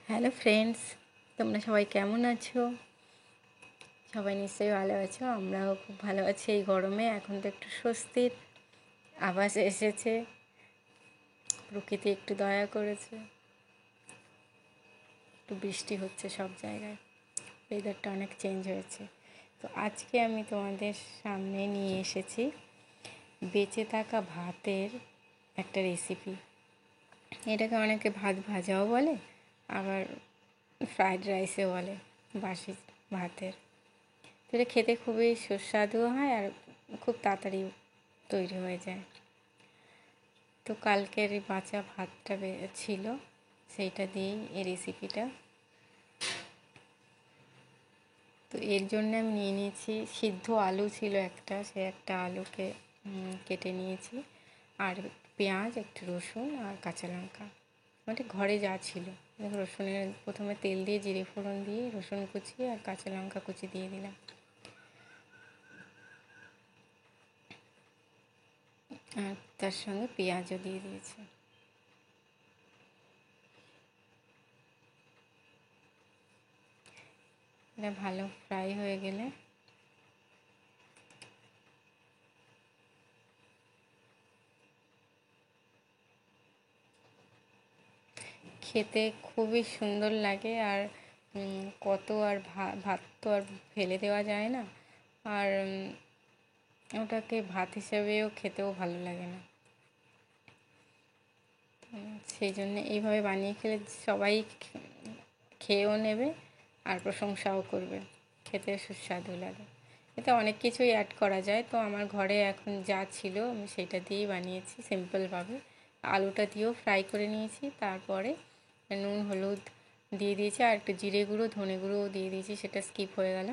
Hello friends, তোমরা সবাই কেমন আছো? সবাই নিশ্চয়ই ভালো আছো। আমরাও খুব ভালো আছি। এই গরমে এখন তো একটু স্বস্তির আভাস এসেছে, প্রকৃতি একটু দয়া করেছে, একটু বৃষ্টি হচ্ছে সব জায়গায়, ওয়েদারটা অনেক চেঞ্জ হয়েছে। তো আজকে আমি তোমাদের সামনে নিয়ে এসেছি বেঁচে থাকা ভাতের একটা রেসিপি। এটাকে অনেকে ভাত ভাজাও বলে, আবার ফ্রায়েড রাইসও বলে, বাসি ভাতের। তো এটা খেতে খুবই সুস্বাদুও হয় আর খুব তাড়াতাড়ি তৈরি হয়ে যায়। তো কালকের এই বাঁচা ভাতটা ছিল, সেইটা দিয়েই এই রেসিপিটা। তো এর জন্য আমি নিয়ে নিয়েছি সিদ্ধ আলু ছিল একটা, সে একটা আলুকে কেটে নিয়েছি, আর পেঁয়াজ, একটু রসুন আর কাঁচা লঙ্কা, মানে ঘরে যা ছিল। রসুনের প্রথমে তেল দিয়ে জিরে ফোড়ন দিয়ে রসুন কুচি আর কাঁচা লঙ্কা কুচি দিয়ে দিলাম, আর তার সঙ্গে পেঁয়াজও দিয়ে দিয়েছি। এটা ভালো ফ্রাই হয়ে গেলে খেতে খুবই সুন্দর লাগে। আর কত আর ভাত তো আর ফেলে দেওয়া যায় না, আর ওটাকে ভাত হিসেবেও খেতেও ভালো লাগে না। সেই জন্য এইভাবে বানিয়ে খেলে সবাই খেয়েও নেবে আর প্রশংসাও করবে, খেতে সুস্বাদু লাগে। এতে অনেক কিছুই অ্যাড করা যায়। তো আমার ঘরে এখন যা ছিল আমি সেটা দিয়েই বানিয়েছি সিম্পলভাবে। আলুটা দিয়েও ফ্রাই করে নিয়েছি, তারপরে নুন হলুদ দিয়ে দিয়েছি, আর একটু জিরে গুঁড়ো ধনে গুঁড়োও দিয়ে দিয়েছি, সেটা স্কিপ হয়ে গেল।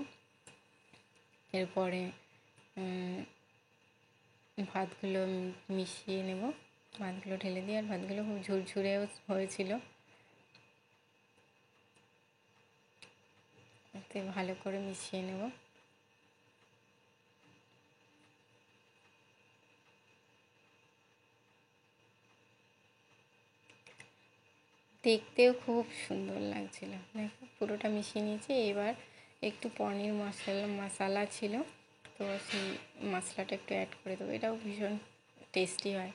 এরপরে ভাতগুলো মিশিয়ে নেব, ভাতগুলো ঢেলে দিয়ে, আর ভাতগুলো খুব ঝুরঝুরেও হয়েছিল। এতে ভালো করে মিশিয়ে নেব। দেখতেও খুব সুন্দর লাগছিল। দেখো পুরোটা মিশিয়ে নিয়েছি। এবার একটু পনির মশলা ছিল, তো সেই মশলাটা একটু অ্যাড করে দেবো, এটাও ভীষণ টেস্টি হয়।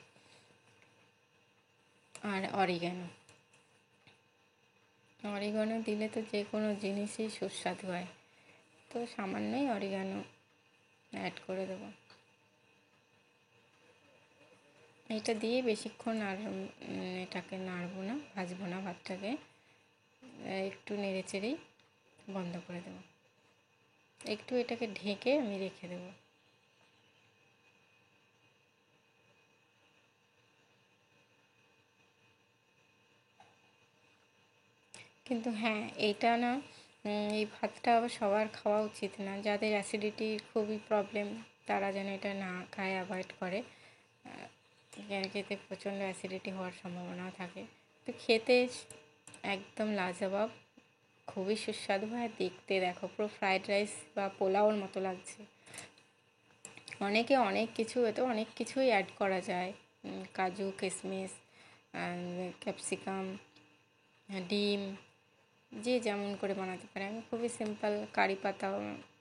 আর অরিগানো দিলে তো যে কোনো জিনিসই সুস্বাদু হয়, তো সামান্যই অরিগানো অ্যাড করে দেবো। এটা দিয়ে বেশিক্ষণ আর এটাকে নাড়বো না, ভাজবো না ভাতটাকে, একটু নেড়ে চেড়েই বন্ধ করে দেবো। একটু এটাকে ঢেকে আমি রেখে দেবো। কিন্তু হ্যাঁ, এইটা না, এই ভাতটা আবার সবার খাওয়া উচিত না। যাদের অ্যাসিডিটির খুবই প্রবলেম তারা যেন এটা না খায়, অ্যাভয়েড করে। এতে প্রচণ্ড অ্যাসিডিটি হওয়ার সম্ভাবনাও থাকে। তো খেতে একদম লাজবাব, খুবই সুস্বাদু হয়। দেখতে দেখো পুরো ফ্রায়েড রাইস বা পোলাওর মতো লাগছে। অনেকে অনেক কিছু, এতে অনেক কিছুই অ্যাড করা যায়, কাজু কিশমিশ, ক্যাপসিকাম, ডিম, যে যেমন করে বানাতে পারে। আমি খুবই সিম্পল কারি পাতা,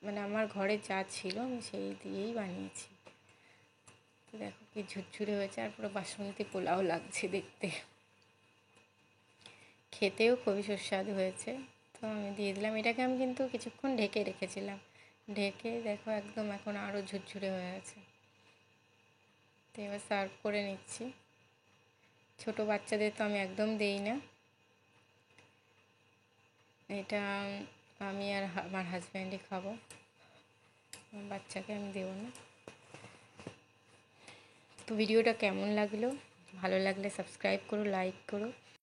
মানে আমার ঘরে যা ছিল আমি সেই দিয়েই বানিয়েছি। তো দেখো কি ঝুরঝুরে হয়েছে, আর পুরো বাসমতি পোলাও লাগছে দেখতে, খেতেও খুবই সুস্বাদু হয়েছে। তো আমি দিয়ে দিলাম। এটাকে আমি কিন্তু কিছুক্ষণ ঢেকে রেখেছিলাম, ঢেকে দেখো একদম এখন আরও ঝুরঝুরে হয়ে আছে। তো এবার সার্ভ করে নিচ্ছি। ছোটো বাচ্চাদের তো আমি একদম দেই না, এটা আমি আর আমার হাজব্যান্ডই খাবো, বাচ্চাকে আমি দেবো না। তো ভিডিওটা কেমন লাগলো? ভালো লাগলে সাবস্ক্রাইব করো, লাইক করো।